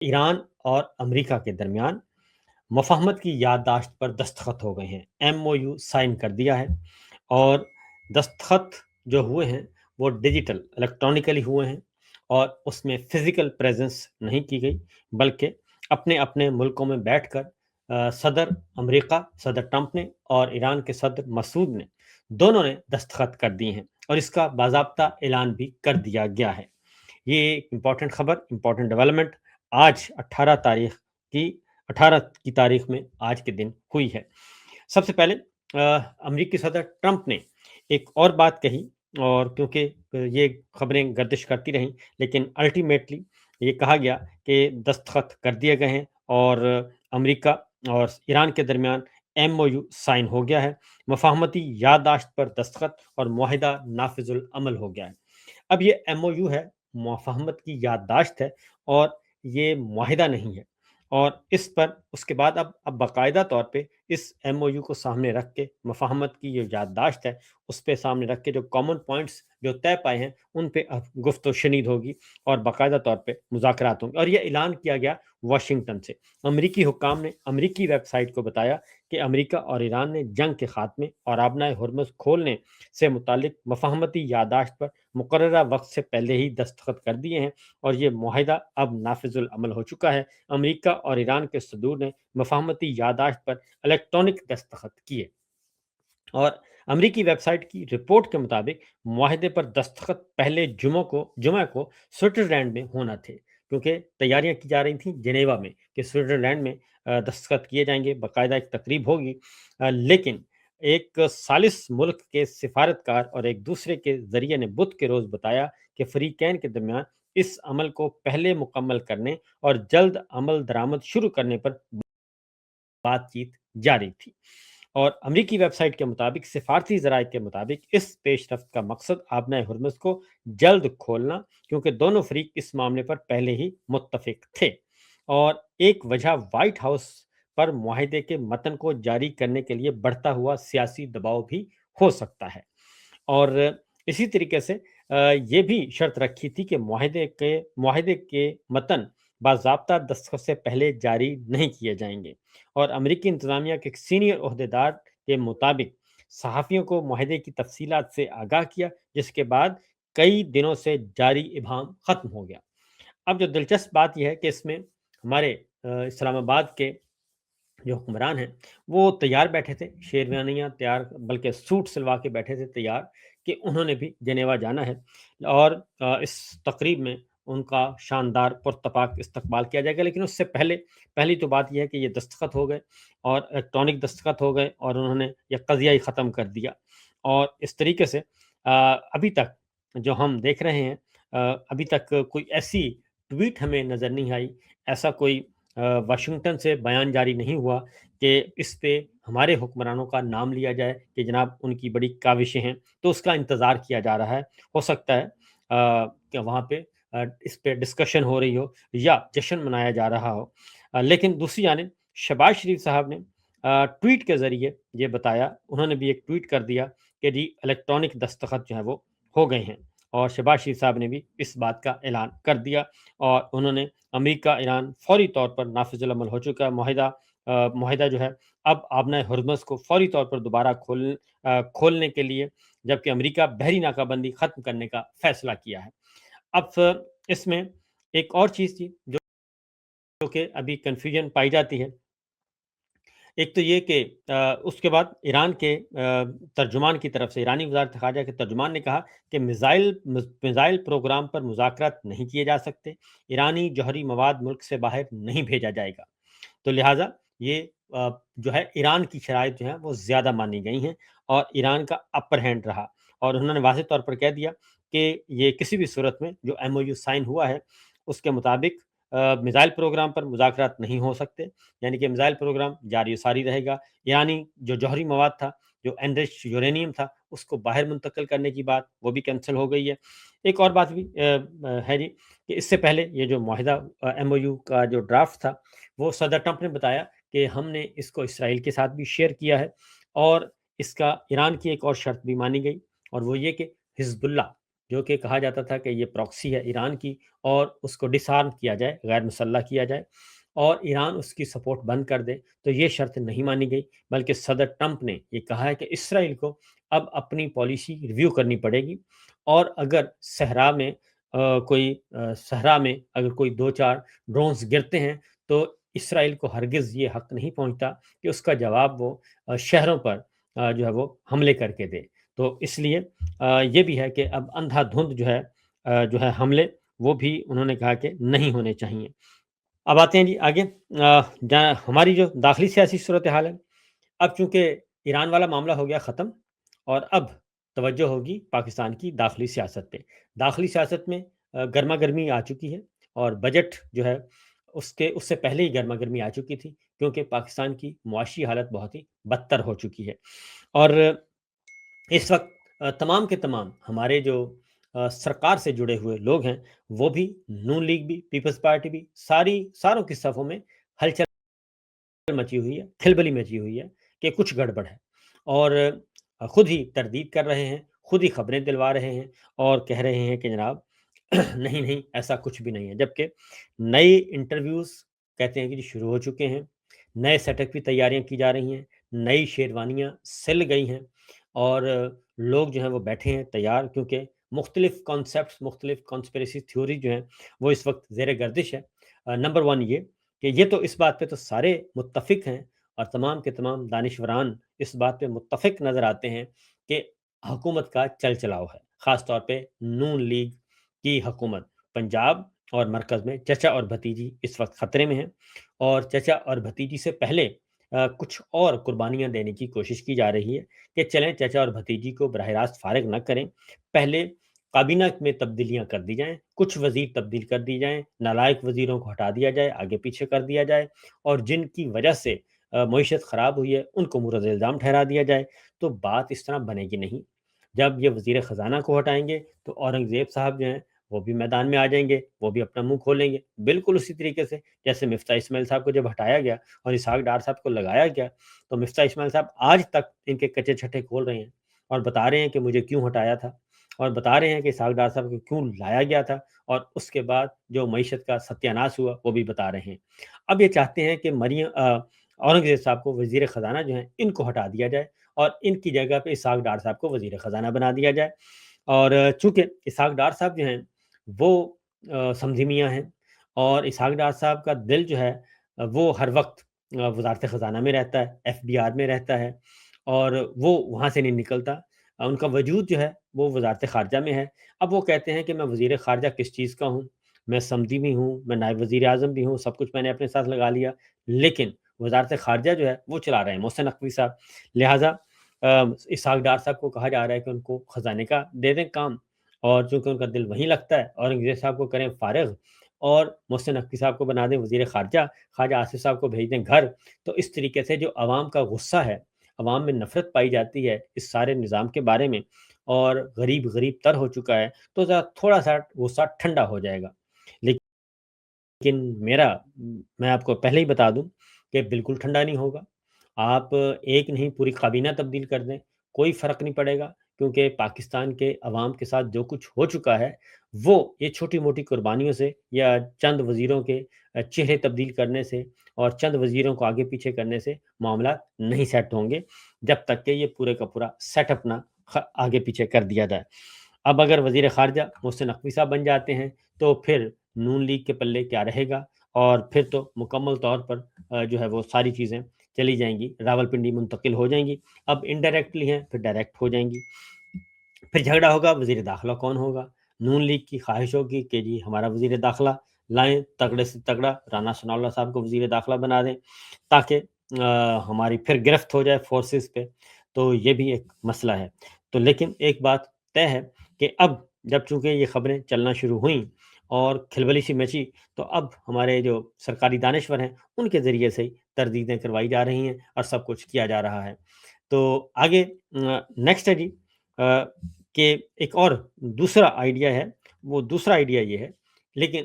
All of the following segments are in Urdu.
ایران اور امریکہ کے درمیان مفاہمت کی یادداشت پر دستخط ہو گئے ہیں، ایم او یو سائن کر دیا ہے، اور دستخط جو ہوئے ہیں وہ ڈیجیٹل الیکٹرانکلی ہوئے ہیں، اور اس میں فزیکل پریزنس نہیں کی گئی، بلکہ اپنے اپنے ملکوں میں بیٹھ کر صدر امریکہ صدر ٹرمپ نے اور ایران کے صدر مسعود نے دونوں نے دستخط کر دیے ہیں، اور اس کا باضابطہ اعلان بھی کر دیا گیا ہے۔ یہ ایک امپورٹنٹ خبر، امپورٹنٹ ڈیولپمنٹ آج 18 کی تاریخ میں آج کے دن ہوئی ہے۔ سب سے پہلے امریکی صدر ٹرمپ نے ایک اور بات کہی، اور کیونکہ یہ خبریں گردش کرتی رہیں، لیکن الٹیمیٹلی یہ کہا گیا کہ دستخط کر دیے گئے ہیں، اور امریکہ اور ایران کے درمیان ایم او یو سائن ہو گیا ہے، مفاہمتی یادداشت پر دستخط اور معاہدہ نافذ العمل ہو گیا ہے۔ اب یہ ایم او یو ہے، مفاہمت کی یادداشت ہے، اور یہ معاہدہ نہیں ہے، اور اس پر اس کے بعد اب باقاعدہ طور پہ اس ایم او یو کو سامنے رکھ کے مفاہمت کی جو یادداشت ہے اس پہ سامنے رکھ کے جو کامن پوائنٹس جو طے پائے ہیں ان پہ اب گفت و شنید ہوگی، اور باقاعدہ طور پہ مذاکرات ہوں گے، اور یہ اعلان کیا گیا واشنگٹن سے۔ امریکی حکام نے امریکی ویب سائٹ کو بتایا کہ امریکہ اور ایران نے جنگ کے خاتمے اور آبنائے ہرمز کھولنے سے متعلق مفاہمتی یادداشت پر مقررہ وقت سے پہلے ہی دستخط کر دیے ہیں، اور یہ معاہدہ اب نافذ العمل ہو چکا ہے۔ امریکہ اور ایران کے صدور نے مفاہمتی یادداشت پر الیکٹرانک دستخط کیے، اور امریکی ویب سائٹ کی رپورٹ کے مطابق معاہدے پر دستخط پہلے جمعہ کو سوئٹزرلینڈ میں ہونا تھے، کیونکہ تیاریاں کی جا رہی تھیں جنیوا میں کہ سوئٹزرلینڈ میں دستخط کیے جائیں گے، باقاعدہ ایک تقریب ہوگی، لیکن ایک ثالث ملک کے سفارتکار اور ایک دوسرے کے ذریعے نے بدھ کے روز بتایا کہ فریقین کے درمیان اس عمل کو پہلے مکمل کرنے اور جلد عمل درآمد شروع کرنے پر بات چیت جاری تھی، اور امریکی ویب سائٹ کے مطابق سفارتی ذرائع کے مطابق اس پیش رفت کا مقصد آبنائے ہرمز کو جلد کھولنا، کیونکہ دونوں فریق اس معاملے پر پہلے ہی متفق تھے، اور ایک وجہ وائٹ ہاؤس پر معاہدے کے متن کو جاری کرنے کے لیے بڑھتا ہوا سیاسی دباؤ بھی ہو سکتا ہے، اور اسی طریقے سے یہ بھی شرط رکھی تھی کہ معاہدے کے متن باضابطہ دستخط سے پہلے جاری نہیں کیے جائیں گے، اور امریکی انتظامیہ کے ایک سینئر عہدیدار کے مطابق صحافیوں کو معاہدے کی تفصیلات سے آگاہ کیا، جس کے بعد کئی دنوں سے جاری ابہام ختم ہو گیا۔ اب جو دلچسپ بات یہ ہے کہ اس میں ہمارے اسلام آباد کے جو حکمران ہیں وہ تیار بیٹھے تھے، شیروانیاں تیار، بلکہ سوٹ سلوا کے بیٹھے تھے تیار، کہ انہوں نے بھی جنیوا جانا ہے، اور اس تقریب میں ان کا شاندار پرتپاک استقبال کیا جائے گا۔ لیکن اس سے پہلی تو بات یہ ہے کہ یہ دستخط ہو گئے، اور الیکٹرانک دستخط ہو گئے، اور انہوں نے یہ قضیہ ہی ختم کر دیا، اور اس طریقے سے ابھی تک جو ہم دیکھ رہے ہیں، ابھی تک کوئی ایسی ٹویٹ ہمیں نظر نہیں آئی، ایسا کوئی واشنگٹن سے بیان جاری نہیں ہوا کہ اس پہ ہمارے حکمرانوں کا نام لیا جائے کہ جناب ان کی بڑی کاوشیں ہیں، تو اس کا انتظار کیا جا رہا ہے۔ ہو سکتا ہے کہ وہاں پہ اس پہ ڈسکشن ہو رہی ہو یا جشن منایا جا رہا ہو، لیکن دوسری جانب شہباز شریف صاحب نے ٹویٹ کے ذریعے یہ بتایا، انہوں نے بھی ایک ٹویٹ کر دیا کہ جی الیکٹرانک دستخط جو ہے وہ ہو گئے ہیں، اور شہباز شریف صاحب نے بھی اس بات کا اعلان کر دیا، اور انہوں نے امریکہ ایران فوری طور پر نافذ العمل ہو چکا ہے معاہدہ جو ہے اب آبنائے ہرمز کو فوری طور پر دوبارہ کھولنے کے لیے، جبکہ امریکہ بحری ناکہ بندی ختم کرنے کا فیصلہ کیا ہے۔ اب اس میں ایک اور چیز تھی جو کہ ابھی کنفیوژن پائی جاتی ہے، ایک تو یہ کہ اس کے بعد ایران کے ترجمان کی طرف سے، ایرانی وزارت خارجہ کے ترجمان نے کہا کہ میزائل پروگرام پر مذاکرات نہیں کیے جا سکتے، ایرانی جوہری مواد ملک سے باہر نہیں بھیجا جائے گا، تو لہٰذا یہ جو ہے ایران کی شرائط جو ہیں وہ زیادہ مانی گئی ہیں، اور ایران کا اپر ہینڈ رہا، اور انہوں نے واضح طور پر کہہ دیا کہ یہ کسی بھی صورت میں جو ایم او یو سائن ہوا ہے اس کے مطابق میزائل پروگرام پر مذاکرات نہیں ہو سکتے، یعنی کہ میزائل پروگرام جاری و ساری رہے گا، ایرانی جو جوہری مواد تھا، جو انرچ یورینیم تھا، اس کو باہر منتقل کرنے کی بات وہ بھی کینسل ہو گئی ہے۔ ایک اور بات بھی ہے جی، کہ اس سے پہلے یہ جو معاہدہ ایم او یو کا جو ڈرافٹ تھا وہ صدر ٹرمپ نے بتایا کہ ہم نے اس کو اسرائیل کے ساتھ بھی شیئر کیا ہے، اور اس کا ایران کی ایک اور شرط بھی مانی گئی، اور وہ یہ کہ حزب اللہ جو کہ کہا جاتا تھا کہ یہ پراکسی ہے ایران کی اور اس کو ڈسارم کیا جائے، غیر مسلح کیا جائے اور ایران اس کی سپورٹ بند کر دے، تو یہ شرط نہیں مانی گئی، بلکہ صدر ٹرمپ نے یہ کہا ہے کہ اسرائیل کو اب اپنی پالیسی ریویو کرنی پڑے گی اور اگر صحرا میں اگر کوئی دو چار ڈرونز گرتے ہیں تو اسرائیل کو ہرگز یہ حق نہیں پہنچتا کہ اس کا جواب وہ شہروں پر جو ہے وہ حملے کر کے دے۔ تو اس لیے یہ بھی ہے کہ اب اندھا دھند جو ہے حملے، وہ بھی انہوں نے کہا کہ نہیں ہونے چاہیے۔ اب آتے ہیں جی آگے، جہاں ہماری جو داخلی سیاسی صورتحال ہے، اب چونکہ ایران والا معاملہ ہو گیا ختم اور اب توجہ ہوگی پاکستان کی داخلی سیاست پہ۔ داخلی سیاست میں گرما گرمی آ چکی ہے اور بجٹ جو ہے اس سے پہلے ہی گرما گرمی آ چکی تھی، کیونکہ پاکستان کی معاشی حالت بہت ہی بدتر ہو چکی ہے اور اس وقت تمام کے تمام ہمارے جو سرکار سے جڑے ہوئے لوگ ہیں، وہ بھی، نون لیگ بھی، پیپلز پارٹی بھی، ساروں کی صفوں میں ہلچل مچی ہوئی ہے، کھلبلی مچی ہوئی ہے کہ کچھ گڑبڑ ہے اور خود ہی تردید کر رہے ہیں، خود ہی خبریں دلوا رہے ہیں اور کہہ رہے ہیں کہ جناب نہیں نہیں ایسا کچھ بھی نہیں ہے، جبکہ نئے انٹرویوز کہتے ہیں کہ جی شروع ہو چکے ہیں، نئے سیٹ اپ کی تیاریاں کی جا رہی ہیں، نئی شیروانیاں سل گئی ہیں اور لوگ جو ہیں وہ بیٹھے ہیں تیار، کیونکہ مختلف کانسیپٹس، مختلف کانسپریسی تھیوری جو ہیں وہ اس وقت زیر گردش ہے۔ نمبر ون یہ کہ یہ تو اس بات پہ تو سارے متفق ہیں اور تمام کے تمام دانشوران اس بات پہ متفق نظر آتے ہیں کہ حکومت کا چل چلاؤ ہے، خاص طور پہ نون لیگ کی حکومت پنجاب اور مرکز میں چچا اور بھتیجی اس وقت خطرے میں ہیں اور چچا اور بھتیجی سے پہلے کچھ اور قربانیاں دینے کی کوشش کی جا رہی ہے کہ چلیں چچا اور بھتیجی کو براہ راست فارغ نہ کریں، پہلے کابینہ میں تبدیلیاں کر دی جائیں، کچھ وزیر تبدیل کر دی جائیں، نالائق وزیروں کو ہٹا دیا جائے، آگے پیچھے کر دیا جائے اور جن کی وجہ سے معیشت خراب ہوئی ہے ان کو مورد الزام ٹھہرا دیا جائے، تو بات اس طرح بنے گی نہیں۔ جب یہ وزیر خزانہ کو ہٹائیں گے تو اورنگزیب صاحب جو ہیں وہ بھی میدان میں آ جائیں گے، وہ بھی اپنا منہ کھولیں گے، بالکل اسی طریقے سے جیسے مفتاح اسماعیل صاحب کو جب ہٹایا گیا اور اسحاق ڈار صاحب کو لگایا گیا، تو مفتاح اسماعیل صاحب آج تک ان کے کچے چھٹے کھول رہے ہیں اور بتا رہے ہیں کہ مجھے کیوں ہٹایا تھا اور بتا رہے ہیں کہ اسحاق ڈار صاحب کو کیوں لایا گیا تھا اور اس کے بعد جو معیشت کا ستیہ ناش ہوا وہ بھی بتا رہے ہیں۔ اب یہ چاہتے ہیں کہ اورنگزیب صاحب کو وزیر خزانہ جو ہیں ان کو ہٹا دیا جائے اور ان کی جگہ پہ اسحاق ڈار صاحب کو وزیر خزانہ بنا دیا جائے، اور چونکہ اسحاق ڈار صاحب جو ہیں وہ سمدھی میاں ہیں اور اسحاق ڈار صاحب کا دل جو ہے وہ ہر وقت وزارت خزانہ میں رہتا ہے، ایف بی آر میں رہتا ہے اور وہ وہاں سے نہیں نکلتا، ان کا وجود جو ہے وہ وزارت خارجہ میں ہے۔ اب وہ کہتے ہیں کہ میں وزیر خارجہ کس چیز کا ہوں، میں سمدھی بھی ہوں، میں نائب وزیر اعظم بھی ہوں، سب کچھ میں نے اپنے ساتھ لگا لیا، لیکن وزارت خارجہ جو ہے وہ چلا رہے ہیں محسن نقوی صاحب، لہٰذا اسحاق ڈار صاحب کو کہا جا رہا ہے کہ ان کو خزانے کا دے دیں کام، اور چونکہ ان کا دل وہیں لگتا ہے اورنگزیب صاحب کو کریں فارغ اور محسن نقوی صاحب کو بنا دیں وزیر خارجہ، خواجہ آصف صاحب کو بھیج دیں گھر، تو اس طریقے سے جو عوام کا غصہ ہے، عوام میں نفرت پائی جاتی ہے اس سارے نظام کے بارے میں اور غریب غریب تر ہو چکا ہے، تو تھوڑا سا غصہ ٹھنڈا ہو جائے گا۔ لیکن میں آپ کو پہلے ہی بتا دوں کہ بالکل ٹھنڈا نہیں ہوگا، آپ ایک نہیں پوری کابینہ تبدیل کر دیں کوئی فرق نہیں پڑے گا، کیونکہ پاکستان کے عوام کے ساتھ جو کچھ ہو چکا ہے وہ یہ چھوٹی موٹی قربانیوں سے یا چند وزیروں کے چہرے تبدیل کرنے سے اور چند وزیروں کو آگے پیچھے کرنے سے معاملات نہیں سیٹ ہوں گے جب تک کہ یہ پورے کا پورا سیٹ اپ نہ آگے پیچھے کر دیا جائے۔ اب اگر وزیر خارجہ محسن نقوی صاحب بن جاتے ہیں تو پھر نون لیگ کے پلے کیا رہے گا، اور پھر تو مکمل طور پر جو ہے وہ ساری چیزیں چلی جائیں گی، راولپنڈی منتقل ہو جائیں گی، اب انڈائریکٹلی ہیں پھر ڈائریکٹ ہو جائیں گی، پھر جھگڑا ہوگا وزیر داخلہ کون ہوگا، نون لیگ کی خواہش ہوگی کہ جی ہمارا وزیر داخلہ لائیں، تگڑے سے تگڑا رانا ثناء اللہ صاحب کو وزیر داخلہ بنا دیں تاکہ ہماری پھر گرفت ہو جائے فورسز پہ، تو یہ بھی ایک مسئلہ ہے۔ تو لیکن ایک بات طے ہے کہ اب جب چونکہ یہ خبریں چلنا شروع ہوئیں اور کھلبلی سی مچی، تو اب ہمارے جو سرکاری دانشور ہیں ان کے ذریعے سے تردیدیں کروائی جا رہی ہیں اور سب کچھ کیا جا رہا ہے۔ تو آگے نیکسٹ ہے جی کہ ایک اور دوسرا آئیڈیا ہے، وہ دوسرا آئیڈیا یہ ہے، لیکن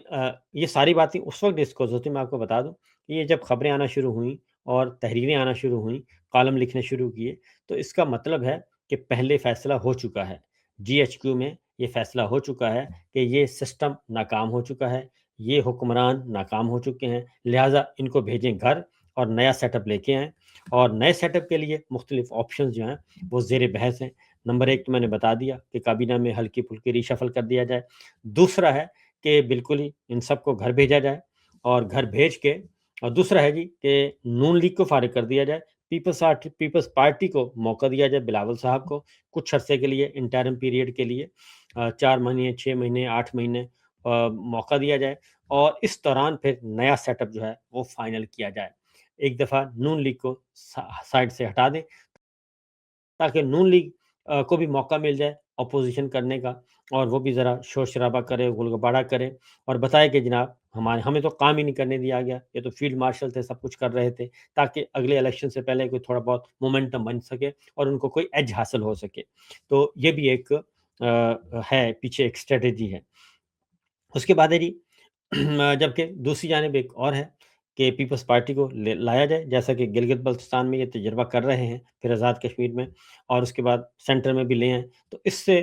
یہ ساری باتیں اس وقت ڈسکس ہوتی، میں آپ کو بتا دوں کہ یہ جب خبریں آنا شروع ہوئیں اور تحریریں آنا شروع ہوئیں، کالم لکھنے شروع کیے، تو اس کا مطلب ہے کہ پہلے فیصلہ ہو چکا ہے، جی ایچ کیو میں یہ فیصلہ ہو چکا ہے کہ یہ سسٹم ناکام ہو چکا ہے، یہ حکمران ناکام ہو چکے ہیں، لہٰذا ان کو بھیجیں گھر اور نیا سیٹ اپ لے کے آئیں، اور نئے سیٹ اپ کے لیے مختلف آپشنز جو ہیں وہ زیر بحث ہیں۔ نمبر ایک تو میں نے بتا دیا کہ کابینہ میں ہلکی پھلکی ریشفل کر دیا جائے۔ دوسرا ہے کہ بالکل ہی ان سب کو گھر بھیجا جائے، اور گھر بھیج کے، اور دوسرا ہے جی کہ نون لیگ کو فارغ کر دیا جائے، پیپلز پارٹی کو موقع دیا جائے، بلاول صاحب کو کچھ عرصے کے لیے، انٹرم پیریڈ کے لیے 4 مہینے، 6 مہینے، 8 مہینے موقع دیا جائے، اور اس دوران پھر نیا سیٹ اپ جو ہے وہ فائنل کیا جائے۔ ایک دفعہ نون لیگ کو سائڈ سے ہٹا دیں، تاکہ نون لیگ کو بھی موقع مل جائے اپوزیشن کرنے کا، اور وہ بھی ذرا شور شرابہ کرے، گل گباڑا کرے، اور بتائے کہ جناب ہمیں تو کام ہی نہیں کرنے دیا گیا، یہ تو فیلڈ مارشل تھے، سب کچھ کر رہے تھے، تاکہ اگلے الیکشن سے پہلے کوئی تھوڑا بہت مومنٹم بن سکے اور ان کو کوئی ایج حاصل ہو سکے۔ تو یہ بھی ایک ہے، پیچھے ایک اسٹریٹجی ہے۔ اس کے بعد ہے جی جبکہ دوسری جانب ایک اور ہے کہ پیپلز پارٹی کو لایا جائے، جیسا کہ گلگت بلتستان میں یہ تجربہ کر رہے ہیں، پھر آزاد کشمیر میں، اور اس کے بعد سینٹر میں بھی لے آئیں، تو اس سے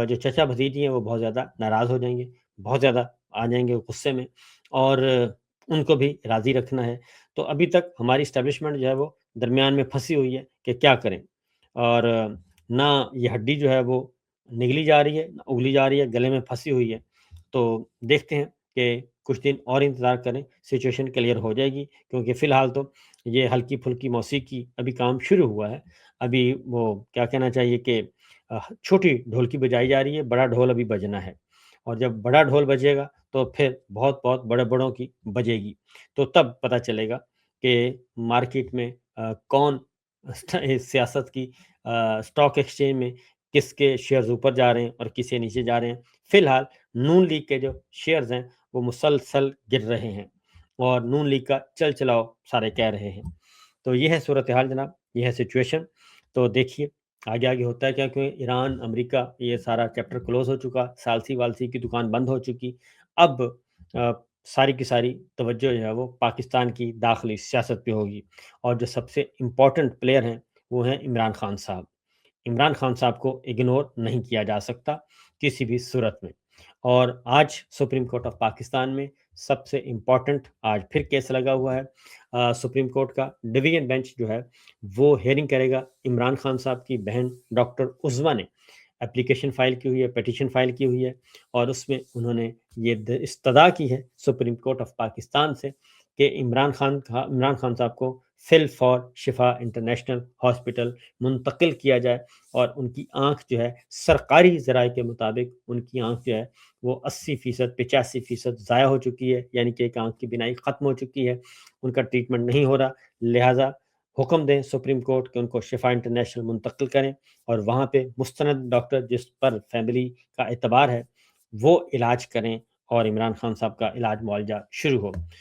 جو چچا بھتیجی ہیں وہ بہت زیادہ ناراض ہو جائیں گے، بہت زیادہ آ جائیں گے غصے میں، اور ان کو بھی راضی رکھنا ہے۔ تو ابھی تک ہماری اسٹیبلشمنٹ جو ہے وہ درمیان میں پھنسی ہوئی ہے کہ کیا کریں، اور نہ یہ ہڈی جو ہے وہ نگلی جا رہی ہے، نہ اگلی جا رہی ہے، گلے میں پھنسی ہوئی ہے۔ تو دیکھتے ہیں کہ کچھ دن اور انتظار کریں، سچویشن کلیئر ہو جائے گی، کیونکہ فی الحال تو یہ ہلکی پھلکی موسیقی ابھی کام شروع ہوا ہے۔ ابھی وہ کیا کہنا چاہیے کہ چھوٹی ڈھول کی بجائی جا رہی ہے، بڑا ڈھول ابھی بجنا ہے، اور جب بڑا ڈھول بجے گا تو پھر بہت بہت بڑے بڑوں کی بجے گی، تو تب پتہ چلے گا کہ مارکیٹ میں کون سیاست کی اسٹاک ایکسچینج میں کس کے شیئرز اوپر جا رہے ہیں اور کسے نیچے جا رہے ہیں۔ فی الحال نون لیگ کے جو شیئرز ہیں وہ مسلسل گر رہے ہیں، اور نون لیگ کا چل چلاؤ سارے کہہ رہے ہیں۔ تو یہ ہے صورتحال جناب، یہ ہے سچویشن۔ تو دیکھیے آگے آگے ہوتا ہے کیا، کہ ایران، امریکہ، یہ سارا چیپٹر کلوز ہو چکا، سالسی والسی کی دکان بند ہو چکی، اب ساری کی ساری توجہ جو ہے وہ پاکستان کی داخلی سیاست پہ ہوگی، اور جو سب سے امپورٹنٹ پلیئر ہیں وہ ہیں عمران خان صاحب۔ عمران خان صاحب کو اگنور نہیں کیا جا سکتا کسی بھی صورت میں، اور آج سپریم کورٹ آف پاکستان میں سب سے امپورٹنٹ آج پھر کیس لگا ہوا ہے۔ سپریم کورٹ کا ڈویژن بینچ جو ہے وہ ہیئرنگ کرے گا۔ عمران خان صاحب کی بہن ڈاکٹر عظما نے اپلیکیشن فائل کی ہوئی ہے، پیٹیشن فائل کی ہوئی ہے، اور اس میں انہوں نے یہ استدعا کی ہے سپریم کورٹ آف پاکستان سے کہ عمران خان صاحب کو فل فار شفا انٹرنیشنل ہاسپٹل منتقل کیا جائے، اور ان کی آنکھ جو ہے سرکاری ذرائع کے مطابق ان کی آنکھ جو ہے وہ 80%، 85% ضائع ہو چکی ہے، یعنی کہ ایک آنکھ کی بینائی ختم ہو چکی ہے، ان کا ٹریٹمنٹ نہیں ہو رہا، لہٰذا حکم دیں سپریم کورٹ کہ ان کو شفا انٹرنیشنل منتقل کریں، اور وہاں پہ مستند ڈاکٹر جس پر فیملی کا اعتبار ہے وہ علاج کریں، اور عمران خان صاحب کا علاج معالجہ شروع ہو۔